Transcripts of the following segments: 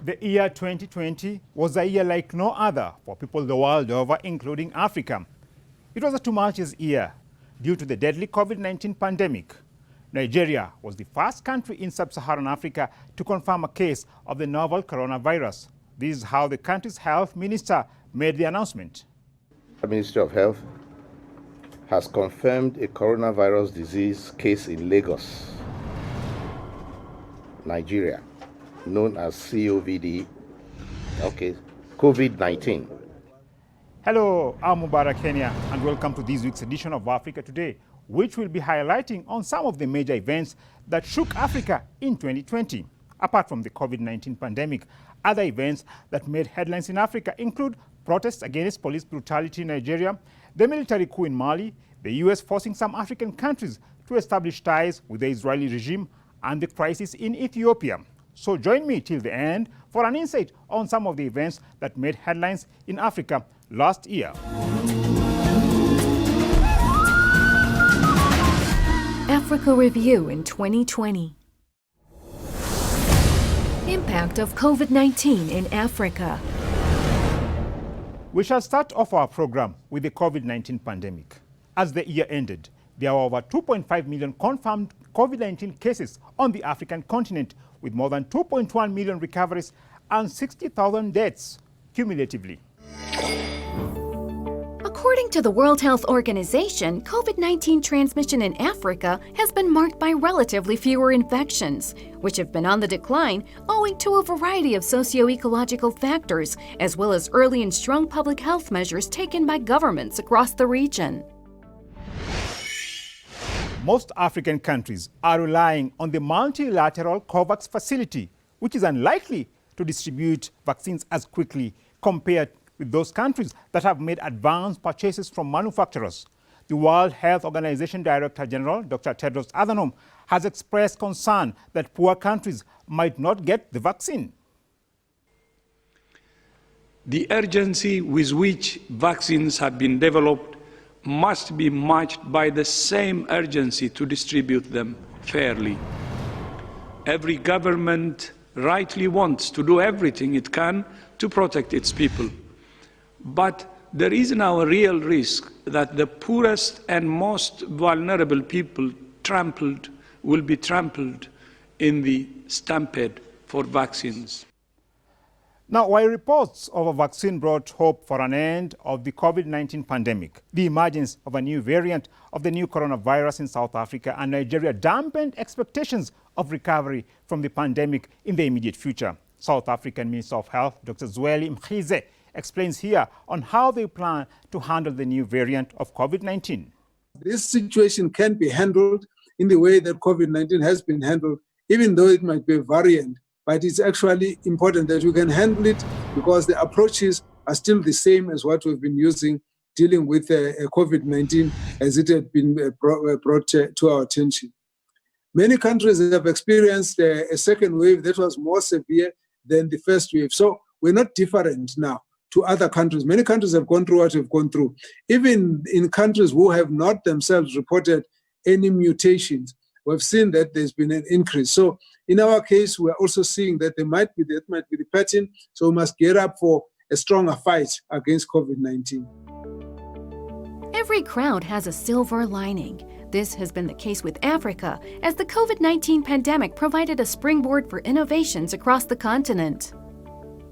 The year 2020 was a year like no other for people the world over, including Africa. It was a tumultuous year due to the deadly COVID-19 pandemic. Nigeria was the first country in Sub-Saharan Africa to confirm a case of the novel coronavirus. This is how the country's health minister made the announcement. The Ministry of Health has confirmed a coronavirus disease case in Lagos, Nigeria, known as COVID-19. Hello, I'm Mubarak Kenya, and welcome to this week's edition of Africa Today, which will be highlighting on some of the major events that shook Africa in 2020. Apart from the COVID-19 pandemic, other events that made headlines in Africa include protests against police brutality in Nigeria, the military coup in Mali, the US forcing some African countries to establish ties with the Israeli regime, and the crisis in Ethiopia. So join me till the end for an insight on some of the events that made headlines in Africa last year. Africa Review in 2020. Impact of COVID-19 in Africa. We shall start off our program with the COVID-19 pandemic. As the year ended, there were over 2.5 million confirmed COVID-19 cases on the African continent, with more than 2.1 million recoveries and 60,000 deaths cumulatively. According to the World Health Organization, COVID-19 transmission in Africa has been marked by relatively fewer infections, which have been on the decline owing to a variety of socio-ecological factors, as well as early and strong public health measures taken by governments across the region. Most African countries are relying on the multilateral COVAX facility, which is unlikely to distribute vaccines as quickly compared with those countries that have made advanced purchases from manufacturers. The World Health Organization Director General, Dr. Tedros Adhanom, has expressed concern that poor countries might not get the vaccine. The urgency with which vaccines have been developed must be matched by the same urgency to distribute them fairly. Every government rightly wants to do everything it can to protect its people. But there is now a real risk that the poorest and most vulnerable people will be trampled in the stampede for vaccines. Now, while reports of a vaccine brought hope for an end of the COVID-19 pandemic, the emergence of a new variant of the new coronavirus in South Africa and Nigeria dampened expectations of recovery from the pandemic in the immediate future. South African Minister of Health, Dr. Zweli Mkhize, explains here on how they plan to handle the new variant of COVID-19. This situation can be handled in the way that COVID-19 has been handled, even though it might be a variant. But it's actually important that you can handle it because the approaches are still the same as what we've been using dealing with COVID-19 as it had been brought to our attention. Many countries have experienced a second wave that was more severe than the first wave. So we're not different now to other countries. Many countries have gone through what we've gone through. Even in countries who have not themselves reported any mutations, we've seen that there's been an increase. So in our case, we're also seeing that that might be the pattern. So we must gear up for a stronger fight against COVID-19. Every crowd has a silver lining. This has been the case with Africa, as the COVID-19 pandemic provided a springboard for innovations across the continent.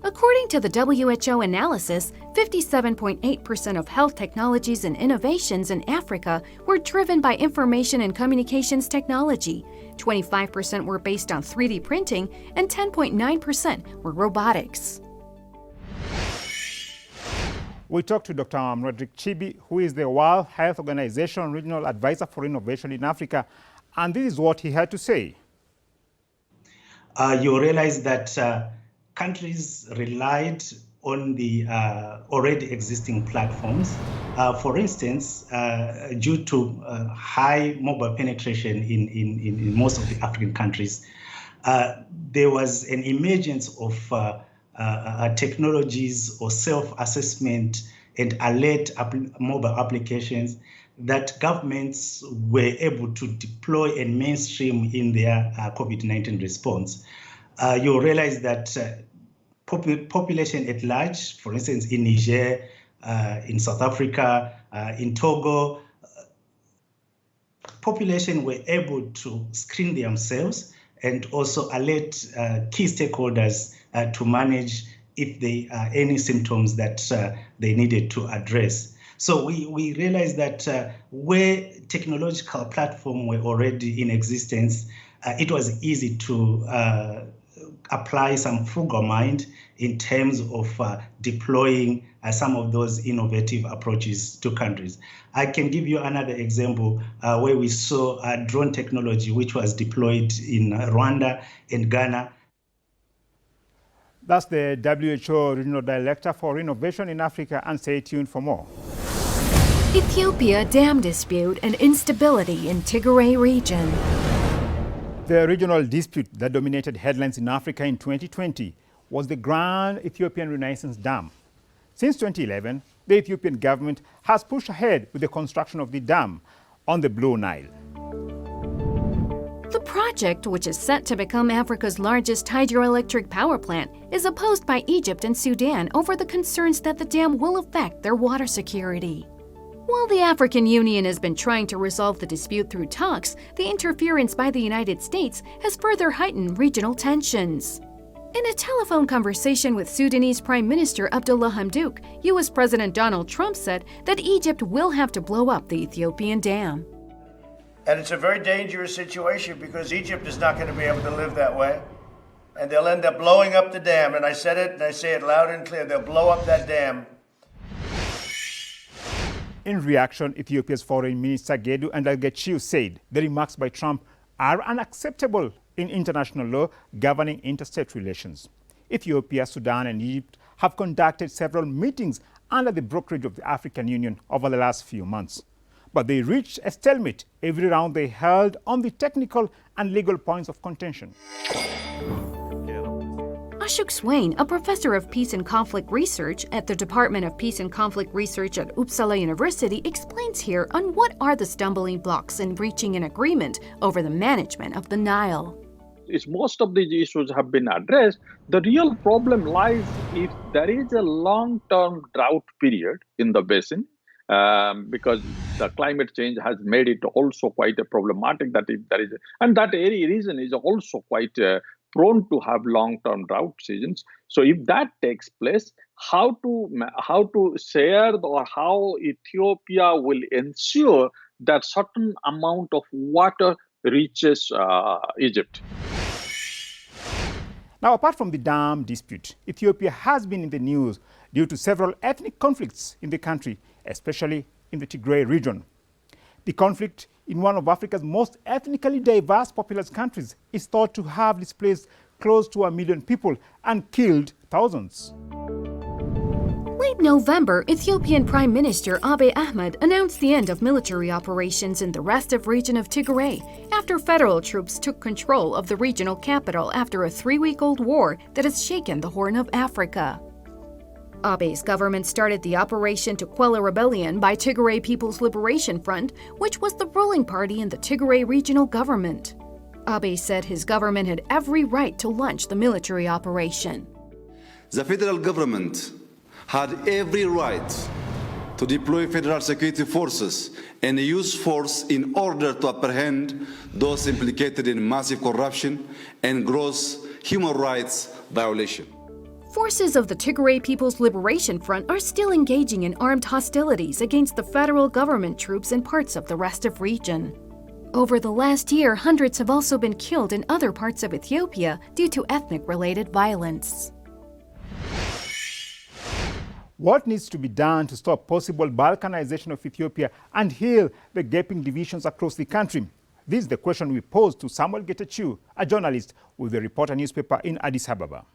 According to the WHO analysis, 57.8% of health technologies and innovations in Africa were driven by information and communications technology, 25% were based on 3D printing, and 10.9% were robotics. We talked to Dr. Roderick Chibi, who is the World Health Organization Regional Advisor for Innovation in Africa, and this is what he had to say. You realize that countries relied on the already existing platforms. For instance, due to high mobile penetration in most of the African countries, there was an emergence of technologies or self-assessment and alert mobile applications that governments were able to deploy and mainstream in their COVID-19 response. You realize that population at large, for instance, in Niger, in South Africa, in Togo, population were able to screen themselves and also alert key stakeholders to manage if there are any symptoms that they needed to address. So we realized that where technological platforms were already in existence, it was easy to apply some frugal mind in terms of deploying some of those innovative approaches to countries. I can give you another example where we saw drone technology, which was deployed in Rwanda and Ghana. That's the WHO Regional Director for Innovation in Africa, and stay tuned for more. Ethiopia dam dispute and instability in Tigray region. The regional dispute that dominated headlines in Africa in 2020 was the Grand Ethiopian Renaissance Dam. Since 2011, the Ethiopian government has pushed ahead with the construction of the dam on the Blue Nile. The project, which is set to become Africa's largest hydroelectric power plant, is opposed by Egypt and Sudan over the concerns that the dam will affect their water security. While the African Union has been trying to resolve the dispute through talks, the interference by the United States has further heightened regional tensions. In a telephone conversation with Sudanese Prime Minister Abdullah Hamdok, U.S. President Donald Trump said that Egypt will have to blow up the Ethiopian dam. And it's a very dangerous situation because Egypt is not going to be able to live that way. And they'll end up blowing up the dam. And I said it, and I say it loud and clear, they'll blow up that dam. In reaction, Ethiopia's Foreign Minister Gedu Andargachew said the remarks by Trump are unacceptable in international law governing interstate relations. Ethiopia, Sudan and Egypt have conducted several meetings under the brokerage of the African Union over the last few months. But they reached a stalemate every round they held on the technical and legal points of contention. Ashok Swain, a professor of peace and conflict research at the Department of Peace and Conflict Research at Uppsala University, explains here on what are the stumbling blocks in reaching an agreement over the management of the Nile. Most of these issues have been addressed. The real problem lies if there is a long-term drought period in the basin, because the climate change has made it also quite a problematic. And that region is also quite prone to have long-term drought seasons. So if that takes place, how to share or how Ethiopia will ensure that certain amount of water reaches Egypt. Now, apart from the dam dispute, Ethiopia has been in the news due to several ethnic conflicts in the country, especially in the Tigray region. The conflict in one of Africa's most ethnically diverse populous countries is thought to have displaced close to 1 million people and killed thousands. Late November, Ethiopian Prime Minister Abiy Ahmed announced the end of military operations in the restive region of Tigray after federal troops took control of the regional capital after a 3-week-old war that has shaken the Horn of Africa. Abiy's government started the operation to quell a rebellion by Tigray People's Liberation Front, which was the ruling party in the Tigray regional government. Abiy said his government had every right to launch the military operation. The federal government had every right to deploy federal security forces and use force in order to apprehend those implicated in massive corruption and gross human rights violation. Forces of the Tigray People's Liberation Front are still engaging in armed hostilities against the federal government troops in parts of the restive region. Over the last year, hundreds have also been killed in other parts of Ethiopia due to ethnic-related violence. What needs to be done to stop possible balkanization of Ethiopia and heal the gaping divisions across the country? This is the question we posed to Samuel Getachew, a journalist with the Reporter newspaper in Addis Ababa.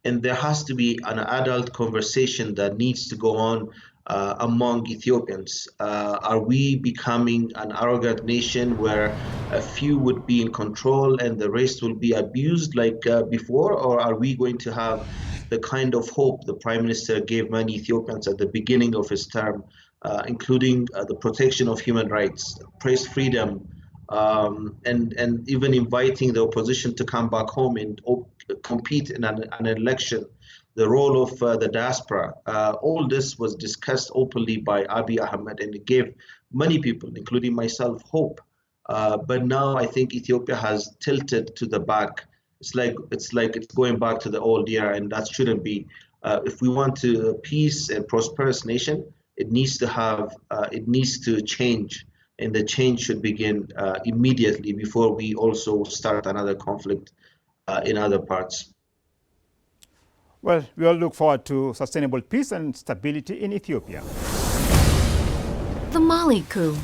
And there has to be an adult conversation that needs to go on among Ethiopians. Are we becoming an arrogant nation where a few would be in control and the rest will be abused like before? Or are we going to have the kind of hope the Prime Minister gave many Ethiopians at the beginning of his term, including the protection of human rights, press freedom, and even inviting the opposition to come back home and compete in an election, the role of the diaspora, all this was discussed openly by Abiy Ahmed, and it gave many people, including myself, hope. But now I think Ethiopia has tilted to the back. It's like it's going back to the old era, and that shouldn't be. If we want a peace and prosperous nation, it needs to change, and the change should begin immediately before we also start another conflict in other parts. Well, we all look forward to sustainable peace and stability in Ethiopia. The Mali coup.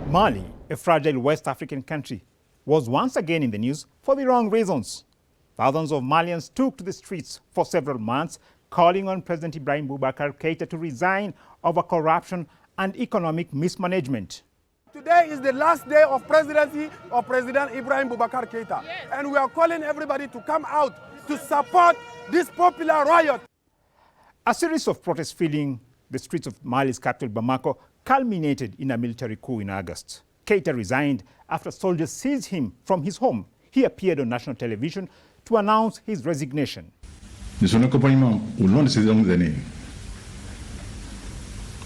Mali, a fragile West African country, was once again in the news for the wrong reasons. Thousands of Malians took to the streets for several months, calling on President Ibrahim Boubacar Keïta to resign over corruption and economic mismanagement. Today is the last day of presidency of President Ibrahim Boubacar Keïta, and we are calling everybody to come out to support this popular riot. A series of protests filling the streets of Mali's capital, Bamako, culminated in a military coup in August. Keïta resigned after soldiers seized him from his home. He appeared on national television to announce his resignation. De son accompagnement au long de ces longues années,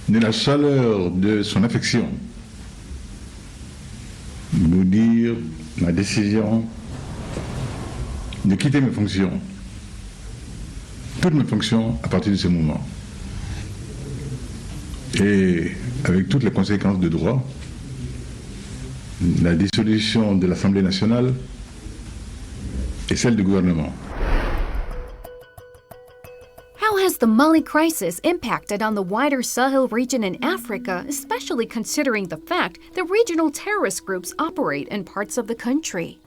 de la chaleur de son affection, vous dire ma décision de quitter mes fonctions, toutes mes fonctions à partir de ce moment. Et avec toutes les conséquences de droit, la dissolution de l'Assemblée nationale et celle du gouvernement. How has the Mali crisis impacted on the wider Sahel region in Africa, especially considering the fact that regional terrorist groups operate in parts of the country?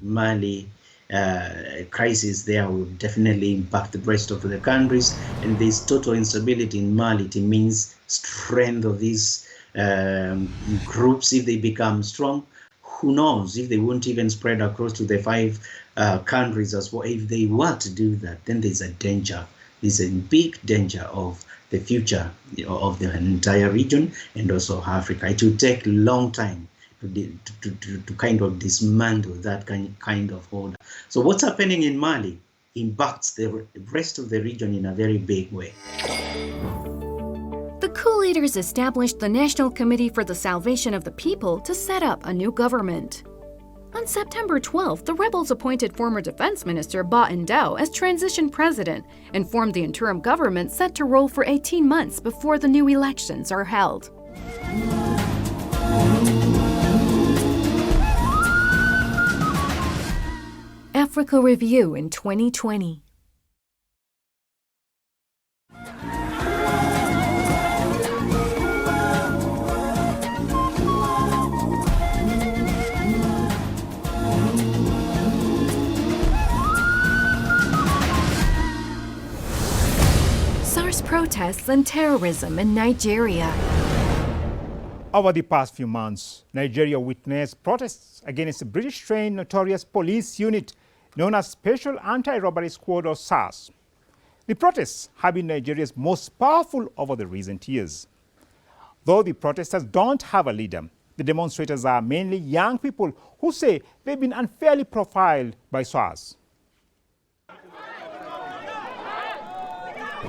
Mali crisis there will definitely impact the rest of the countries, and this total instability in Mali, it means strength of these groups. If they become strong, who knows if they won't even spread across to the 5 countries as well. If they were to do that, then there's a danger. There's a big danger of the future of the entire region and also Africa. It will take a long time to kind of dismantle that kind of order. So what's happening in Mali impacts the rest of the region in a very big way. The coup leaders established the National Committee for the Salvation of the People to set up a new government. On September 12th, the rebels appointed former Defense Minister Ba Ndao as transition president and formed the interim government set to roll for 18 months before the new elections are held. Africa Review in 2020. SARS protests and terrorism in Nigeria. Over the past few months, Nigeria witnessed protests against a British-trained notorious police unit known as Special Anti-Robbery Squad, or SARS. The protests have been Nigeria's most powerful over the recent years. Though the protesters don't have a leader, the demonstrators are mainly young people who say they've been unfairly profiled by SARS.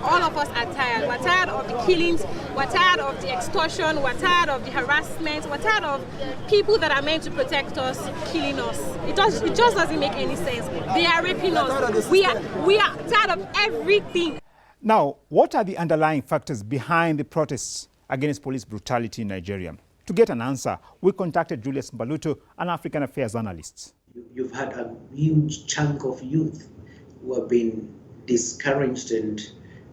All of us are tired. We're tired of the killings, we're tired of the extortion, we're tired of the harassment, we're tired of people that are meant to protect us killing us. It just doesn't make any sense. They are raping us. We are tired of everything. Now, what are the underlying factors behind the protests against police brutality in Nigeria? To get an answer, we contacted Julius Mbaluto, an African affairs analyst. You've had a huge chunk of youth who have been discouraged and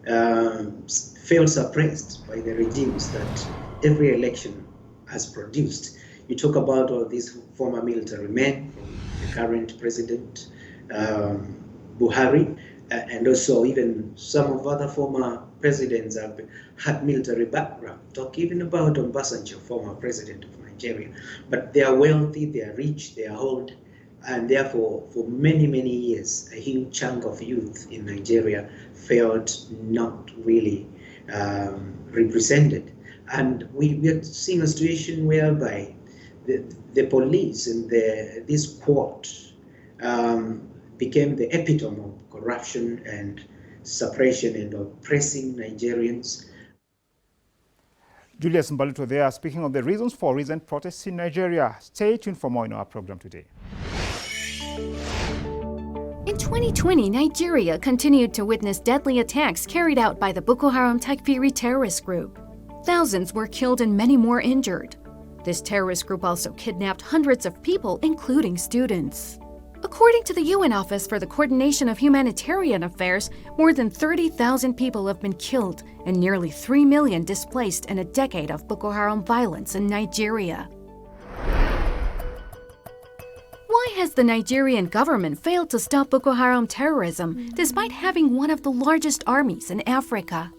felt suppressed by the regimes that every election has produced. You talk about all these former military men, the current president Buhari, and also even some of other former presidents have had military background. Talk even about Obasanjo, former president of Nigeria. But they are wealthy, they are rich, they are old, and therefore for many, many years, a huge chunk of youth in Nigeria felt not really represented. And we are seeing a situation whereby the police and this quad became the epitome of corruption and suppression and oppressing Nigerians. Julius Mbaluto there, speaking of the reasons for recent protests in Nigeria. Stay tuned for more in our program today. In 2020, Nigeria continued to witness deadly attacks carried out by the Boko Haram Takfiri terrorist group. Thousands were killed and many more injured. This terrorist group also kidnapped hundreds of people, including students. According to the UN Office for the Coordination of Humanitarian Affairs, more than 30,000 people have been killed and nearly 3 million displaced in a decade of Boko Haram violence in Nigeria. Why has the Nigerian government failed to stop Boko Haram terrorism despite having one of the largest armies in Africa?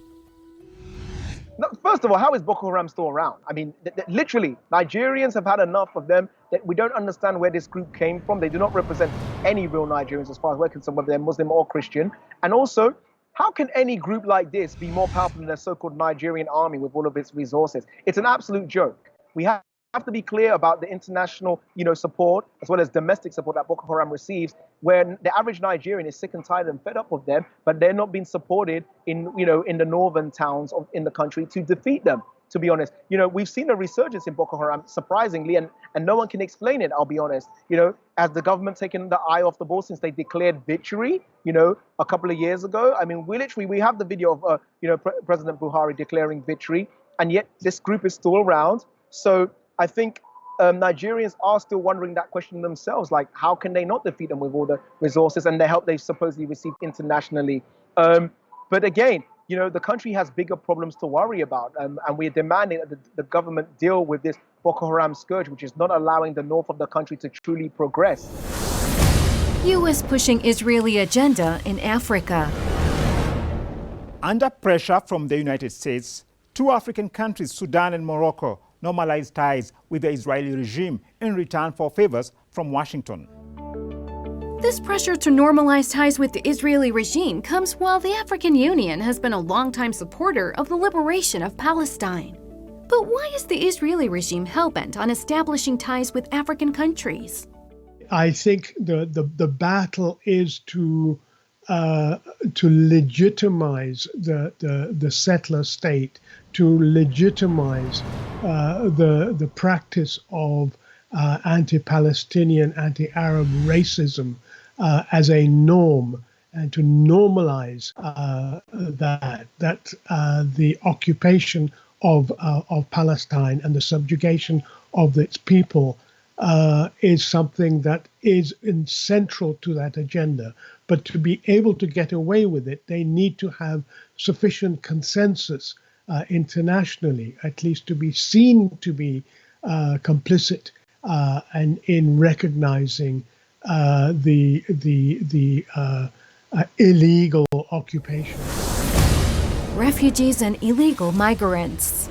First of all, how is Boko Haram still around? I mean, literally, Nigerians have had enough of them. That we don't understand where this group came from. They do not represent any real Nigerians as far as we're concerned, whether they're Muslim or Christian. And also, how can any group like this be more powerful than a so-called Nigerian army with all of its resources? It's an absolute joke. We have to be clear about the international, support as well as domestic support that Boko Haram receives, where the average Nigerian is sick and tired and fed up with them, but they're not being supported in the northern towns in the country to defeat them. To be honest, we've seen a resurgence in Boko Haram, surprisingly, and no one can explain it. I'll be honest. Has the government taken the eye off the ball since they declared victory? A couple of years ago. I mean, we have the video of President Buhari declaring victory, and yet this group is still around. So I think Nigerians are still wondering that question themselves, like how can they not defeat them with all the resources and the help they've supposedly received internationally? But again, the country has bigger problems to worry about, and we're demanding that the government deal with this Boko Haram scourge, which is not allowing the north of the country to truly progress. U.S. pushing Israeli agenda in Africa. Under pressure from the United States, two African countries, Sudan and Morocco, normalized ties with the Israeli regime in return for favors from Washington. This pressure to normalize ties with the Israeli regime comes while the African Union has been a longtime supporter of the liberation of Palestine. But why is the Israeli regime hell-bent on establishing ties with African countries? I think the battle is to legitimize the settler state, to legitimize the practice of anti-Palestinian, anti-Arab racism as a norm, and to normalize that the occupation of Palestine and the subjugation of its people is something that is central to that agenda. But to be able to get away with it, they need to have sufficient consensus internationally, at least to be seen to be complicit and in recognizing the illegal occupation. Refugees and illegal migrants.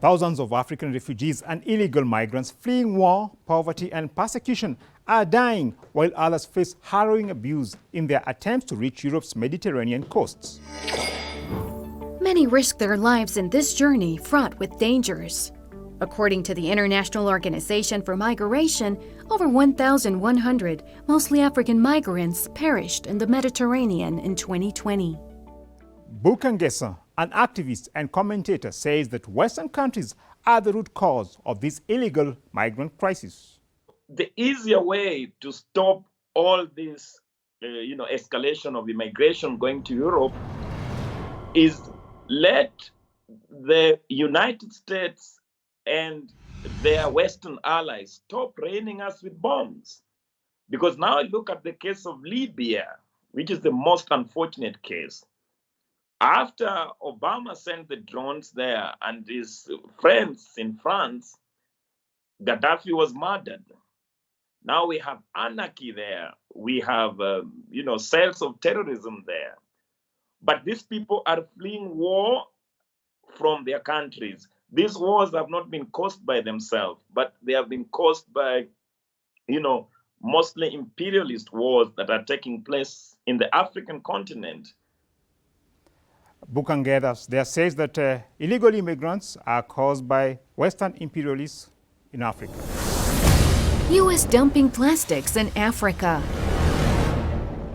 Thousands of African refugees and illegal migrants fleeing war, poverty and persecution are dying, while others face harrowing abuse in their attempts to reach Europe's Mediterranean coasts. Many risk their lives in this journey fraught with dangers. According to the International Organization for Migration, over 1,100, mostly African migrants, perished in the Mediterranean in 2020. Bukangesa, an activist and commentator, says that Western countries are the root cause of this illegal migrant crisis. The easier way to stop all this, escalation of immigration going to Europe is let the United States and their Western allies stop raining us with bombs. Because now look at the case of Libya, which is the most unfortunate case. After Obama sent the drones there and his friends in France, Gaddafi was murdered. Now we have anarchy there. We have, cells of terrorism there. But these people are fleeing war from their countries. These wars have not been caused by themselves, but they have been caused by, mostly imperialist wars that are taking place in the African continent. Bukangedas there says that illegal immigrants are caused by Western imperialists in Africa. U.S. dumping plastics in Africa.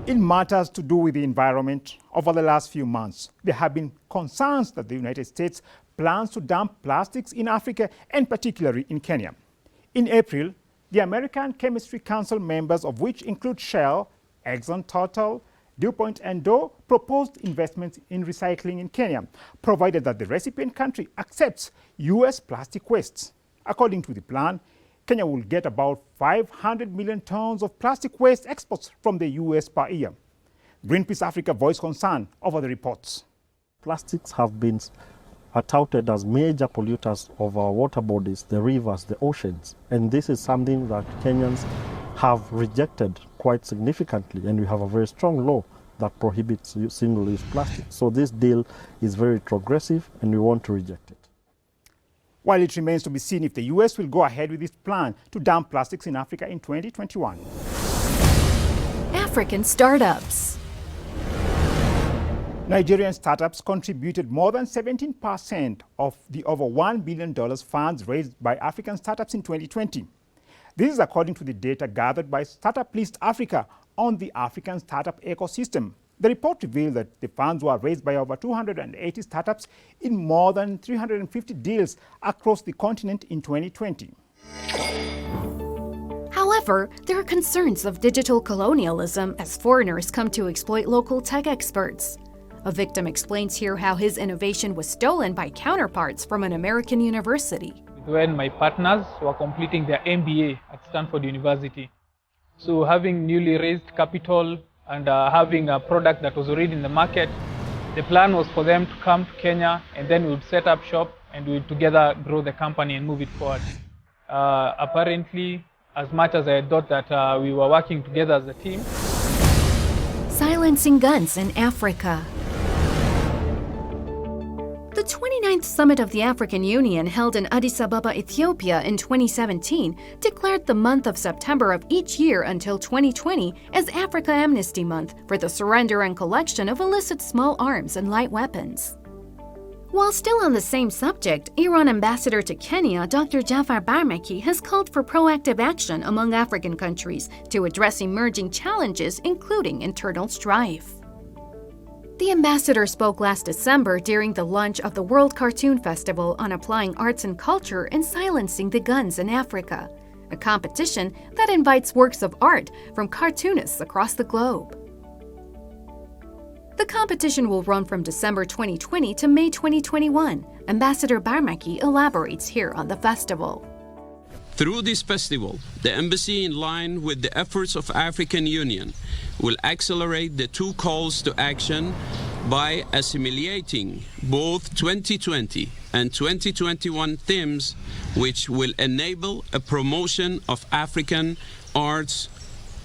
In matters to do with the environment, over the last few months, there have been concerns that the United States plans to dump plastics in Africa and particularly in Kenya. In April, the American Chemistry Council members, of which include Shell, Exxon Total, DuPont and Dow, proposed investments in recycling in Kenya, provided that the recipient country accepts U.S. plastic wastes. According to the plan, Kenya will get about 500 million tons of plastic waste exports from the U.S. per year. Greenpeace Africa voiced concern over the reports. Plastics have been touted as major polluters of our water bodies, the rivers, the oceans. And this is something that Kenyans have rejected quite significantly, and we have a very strong law that prohibits single-use plastic. So this deal is very progressive, and we want to reject it. While it remains to be seen if the U.S. will go ahead with its plan to dump plastics in Africa in 2021. African startups. Nigerian startups contributed more than 17% of the over $1 billion funds raised by African startups in 2020. This is according to the data gathered by Startup List Africa on the African startup ecosystem. The report revealed that the funds were raised by over 280 startups in more than 350 deals across the continent in 2020. However, there are concerns of digital colonialism as foreigners come to exploit local tech experts. A victim explains here how his innovation was stolen by counterparts from an American university. When my partners were completing their MBA at Stanford University. So having newly raised capital and having a product that was already in the market, the plan was for them to come to Kenya and then we would set up shop and we would together grow the company and move it forward. Apparently, as much as I thought that we were working together as a team. Silencing guns in Africa. The 29th Summit of the African Union, held in Addis Ababa, Ethiopia in 2017, declared the month of September of each year until 2020 as Africa Amnesty Month for the surrender and collection of illicit small arms and light weapons. While still on the same subject, Iran Ambassador to Kenya, Dr. Jafar Barmaki, has called for proactive action among African countries to address emerging challenges, including internal strife. The ambassador spoke last December during the launch of the World Cartoon Festival on applying arts and culture and silencing the guns in Africa, a competition that invites works of art from cartoonists across the globe. The competition will run from December 2020 to May 2021. Ambassador Barmaki elaborates here on the festival. Through this festival, the embassy, in line with the efforts of African Union, will accelerate the two calls to action by assimilating both 2020 and 2021 themes, which will enable a promotion of African arts,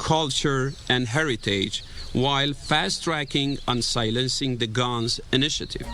culture, and heritage, while fast-tracking on silencing the guns initiative.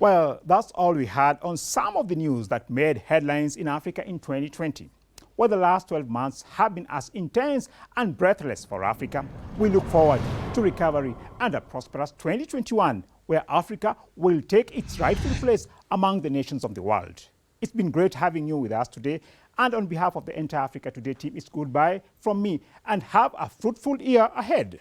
Well, that's all we had on some of the news that made headlines in Africa in 2020. While the last 12 months have been as intense and breathless for Africa, we look forward to recovery and a prosperous 2021, where Africa will take its rightful place among the nations of the world. It's been great having you with us today, and on behalf of the entire Africa Today team, it's goodbye from me, and have a fruitful year ahead.